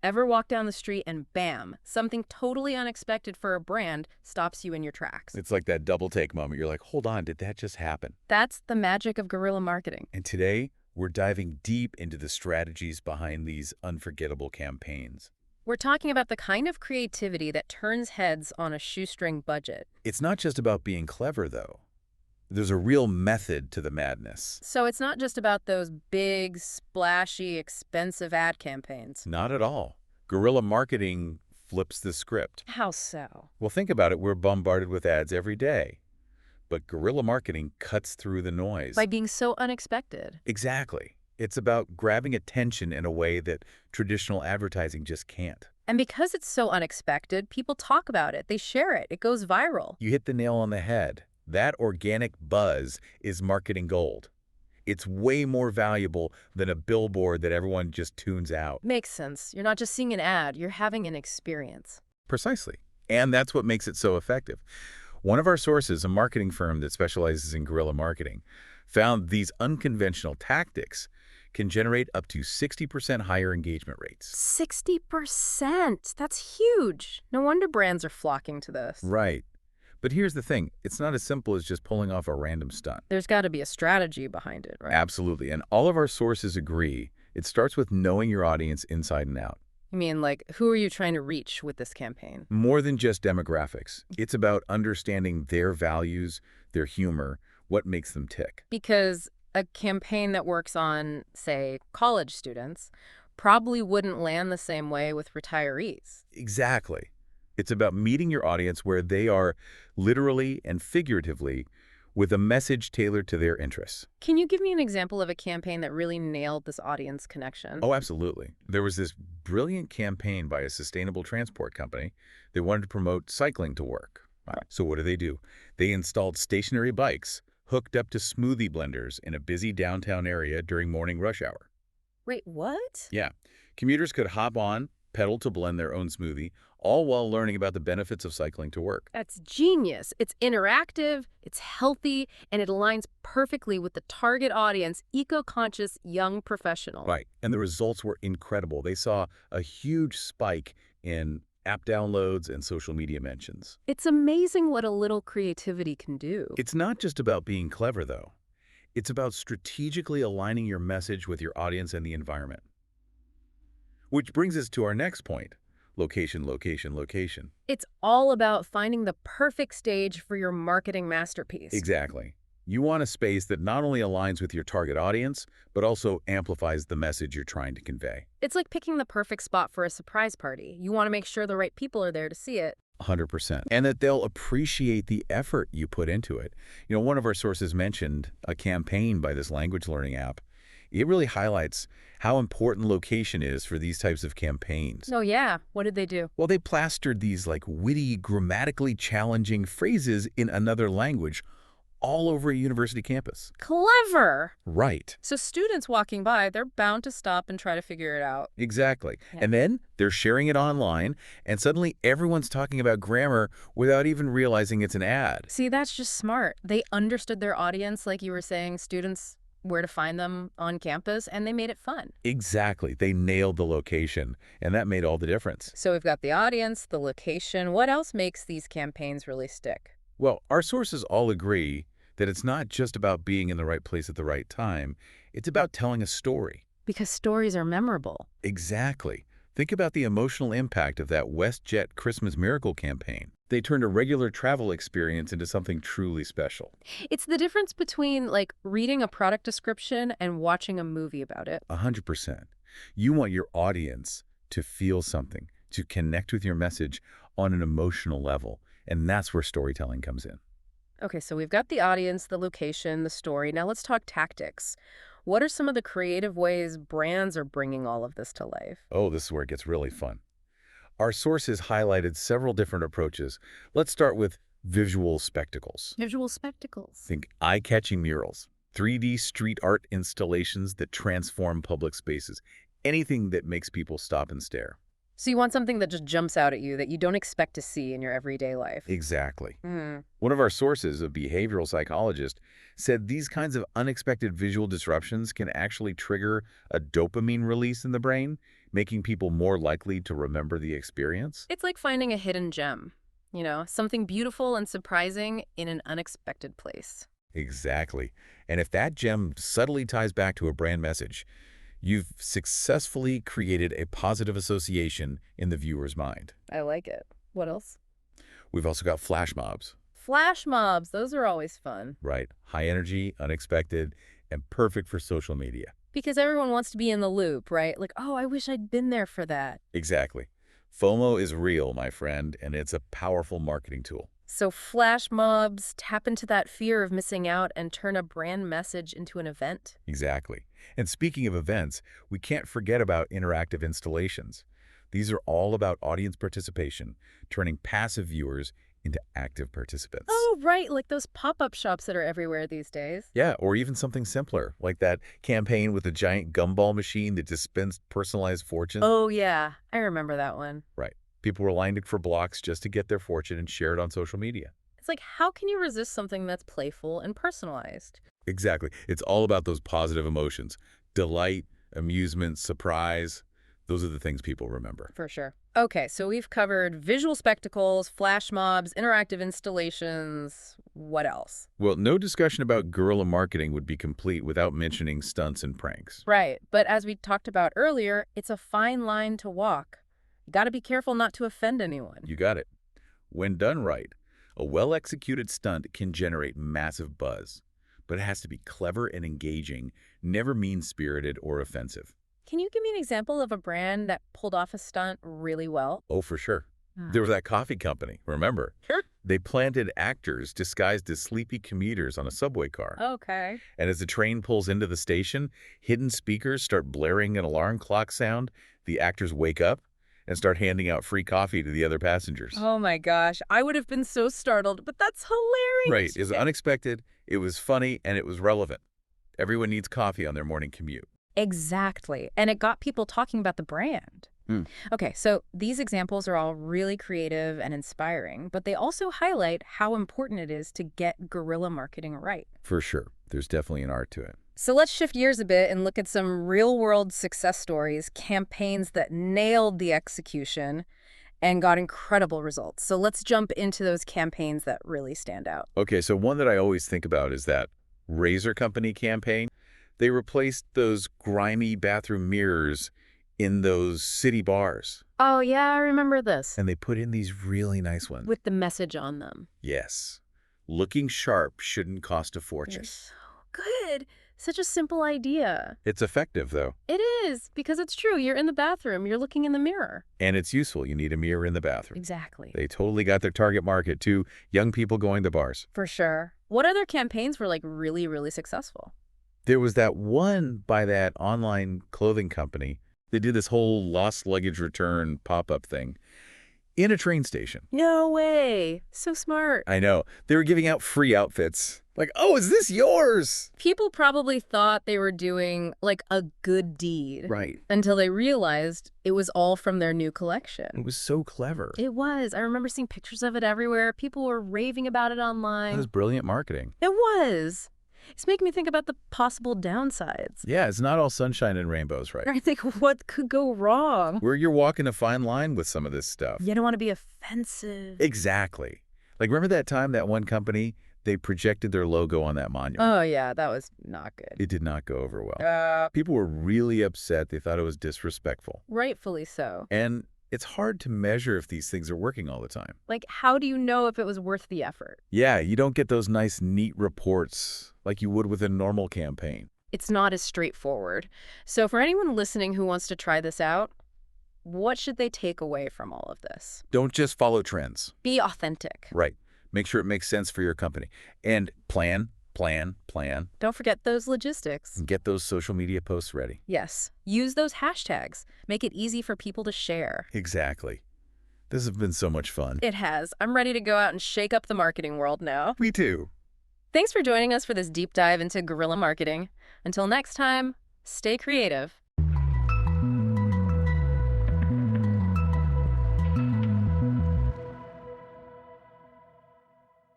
Ever walk down the street and bam, something totally unexpected for a brand stops you in your tracks? It's like that double take moment. You're like, hold on, did that just happen? That's the magic of guerrilla marketing. And today, we're diving deep into the strategies behind these unforgettable campaigns. We're talking about the kind of creativity that turns heads on a shoestring budget. It's not just about being clever, though. There's a real method to the madness. So it's not just about those big, splashy, expensive ad campaigns. Not at all. Guerrilla marketing flips the script. How so? Well, think about it. We're bombarded with ads every day. But guerrilla marketing cuts through the noise. By being so unexpected. Exactly. It's about grabbing attention in a way that traditional advertising just can't. And because it's so unexpected, people talk about it. They share it. It goes viral. You hit the nail on the head. That organic buzz is marketing gold. It's way more valuable than a billboard that everyone just tunes out. Makes sense. You're not just seeing an ad, you're having an experience. Precisely. And that's what makes it so effective. One of our sources, a marketing firm that specializes in guerrilla marketing, found these unconventional tactics can generate up to 60% higher engagement rates. 60%! That's huge! No wonder brands are flocking to this. Right. But here's the thing. It's not as simple as just pulling off a random stunt. There's got to be a strategy behind it, right? Absolutely. And all of our sources agree. It starts with knowing your audience inside and out. I mean, like, who are you trying to reach with this campaign? More than just demographics. It's about understanding their values, their humor, what makes them tick. Because a campaign that works on, say, college students probably wouldn't land the same way with retirees. Exactly. It's about meeting your audience where they are literally and figuratively with a message tailored to their interests. Can you give me an example of a campaign that really nailed this audience connection? Oh, absolutely. There was this brilliant campaign by a sustainable transport company. They wanted to promote cycling to work. Right. So what do? They installed stationary bikes hooked up to smoothie blenders in a busy downtown area during morning rush hour. Wait, what? Yeah. Commuters could hop on, pedal to blend their own smoothie, all while learning about the benefits of cycling to work. That's genius. It's interactive, it's healthy, and it aligns perfectly with the target audience, eco-conscious young professional. Right. And the results were incredible. They saw a huge spike in app downloads and social media mentions. It's amazing what a little creativity can do. It's not just about being clever, though. It's about strategically aligning your message with your audience and the environment. Which brings us to our next point. Location, location, location. It's all about finding the perfect stage for your marketing masterpiece. Exactly. You want a space that not only aligns with your target audience, but also amplifies the message you're trying to convey. It's like picking the perfect spot for a surprise party. You want to make sure the right people are there to see it. 100%. And that they'll appreciate the effort you put into it. You know, one of our sources mentioned a campaign by this language learning app. It really highlights how important location is for these types of campaigns. Oh, yeah. What did they do? Well, they plastered these like witty, grammatically challenging phrases in another language all over a university campus. Clever! Right. So students walking by, they're bound to stop and try to figure it out. Exactly. Yeah. And then they're sharing it online, and suddenly everyone's talking about grammar without even realizing it's an ad. See, that's just smart. They understood their audience, like you were saying, students, where to find them on campus, and they made it fun. Exactly. They nailed the location, and that made all the difference. So we've got the audience, the location. What else makes these campaigns really stick? Well, our sources all agree that it's not just about being in the right place at the right time. It's about telling a story. Because stories are memorable. Exactly. Think about the emotional impact of that WestJet Christmas Miracle campaign. They turned a regular travel experience into something truly special. It's the difference between, like, reading a product description and watching a movie about it. 100%. You want your audience to feel something, to connect with your message on an emotional level, and that's where storytelling comes in. Okay, so we've got the audience, the location, the story. Now let's talk tactics. What are some of the creative ways brands are bringing all of this to life? Oh, this is where it gets really fun. Our sources highlighted several different approaches. Let's start with visual spectacles. Visual spectacles. Think eye-catching murals, 3D street art installations that transform public spaces, anything that makes people stop and stare. So you want something that just jumps out at you that you don't expect to see in your everyday life. Exactly. Mm. One of our sources, a behavioral psychologist, said these kinds of unexpected visual disruptions can actually trigger a dopamine release in the brain, making people more likely to remember the experience. It's like finding a hidden gem, something beautiful and surprising in an unexpected place. Exactly. And if that gem subtly ties back to a brand message, you've successfully created a positive association in the viewer's mind. I like it. What else? We've also got flash mobs, Flash mobs, those are always fun. right? High energy, unexpected, and perfect for social media. Because everyone wants to be in the loop, right? Like, oh, I wish I'd been there for that. Exactly. FOMO is real, my friend, and it's a powerful marketing tool. So flash mobs tap into that fear of missing out and turn a brand message into an event. Exactly. And speaking of events, we can't forget about interactive installations. These are all about audience participation, turning passive viewers into active participants. Oh, right, like those pop-up shops that are everywhere these days. Yeah, or even something simpler, like that campaign with a giant gumball machine that dispensed personalized fortunes. Oh, yeah, I remember that one. Right. People were lined for blocks just to get their fortune and share it on social media. It's like, how can you resist something that's playful and personalized? Exactly. It's all about those positive emotions. Delight, amusement, surprise. Those are the things people remember. For sure. Okay, so we've covered visual spectacles, flash mobs, interactive installations. What else? Well, no discussion about guerrilla marketing would be complete without mentioning stunts and pranks. Right, but as we talked about earlier, it's a fine line to walk. You got to be careful not to offend anyone. You got it. When done right, a well-executed stunt can generate massive buzz, but it has to be clever and engaging, never mean-spirited or offensive. Can you give me an example of a brand that pulled off a stunt really well? Oh, for sure. Hmm. There was that coffee company, remember? Sure. They planted actors disguised as sleepy commuters on a subway car. Okay. And as the train pulls into the station, hidden speakers start blaring an alarm clock sound. The actors wake up and start handing out free coffee to the other passengers. Oh my gosh, I would have been so startled, but that's Right. hilarious. It was unexpected, it was funny, and it was relevant. Everyone needs coffee on their morning commute. Exactly. And it got people talking about the brand. Hmm. Okay, so these examples are all really creative and inspiring, but they also highlight how important it is to get guerrilla marketing right. For sure. There's definitely an art to it. So let's shift gears a bit and look at some real-world success stories, campaigns that nailed the execution and got incredible results. So let's jump into those campaigns that really stand out. Okay, so one that I always think about is that Razor Company campaign. They replaced those grimy bathroom mirrors in those city bars. Oh, yeah, I remember this. And they put in these really nice ones. With the message on them. Yes. Looking sharp shouldn't cost a fortune. They're so good. Such a simple idea. It's effective, though. It is, because it's true. You're in the bathroom. You're looking in the mirror. And it's useful. You need a mirror in the bathroom. Exactly. They totally got their target market to young people going to bars. For sure. What other campaigns were, like, really, really successful? There was that one by that online clothing company. They did this whole lost luggage return pop-up thing in a train station. No way. So smart. I know. They were giving out free outfits. Like, oh, is this yours? People probably thought they were doing, like, a good deed. Right. Until they realized it was all from their new collection. It was so clever. It was. I remember seeing pictures of it everywhere. People were raving about it online. That was brilliant marketing. It was. It's making me think about the possible downsides. Yeah, it's not all sunshine and rainbows, right? I think, what could go wrong? Where you're walking a fine line with some of this stuff. You don't want to be offensive. Exactly. Like, remember that time that one company, they projected their logo on that monument? Oh, yeah, that was not good. It did not go over well. People were really upset. They thought it was disrespectful. Rightfully so. And it's hard to measure if these things are working all the time. Like, how do you know if it was worth the effort? Yeah, you don't get those nice, neat reports like you would with a normal campaign. It's not as straightforward. So for anyone listening who wants to try this out, what should they take away from all of this? Don't just follow trends. Be authentic. Right. Make sure it makes sense for your company. And plan. Don't forget those logistics. And get those social media posts ready. Yes. Use those hashtags. Make it easy for people to share. Exactly. This has been so much fun. It has. I'm ready to go out and shake up the marketing world now. Me too. Thanks for joining us for this deep dive into guerrilla marketing. Until next time, stay creative.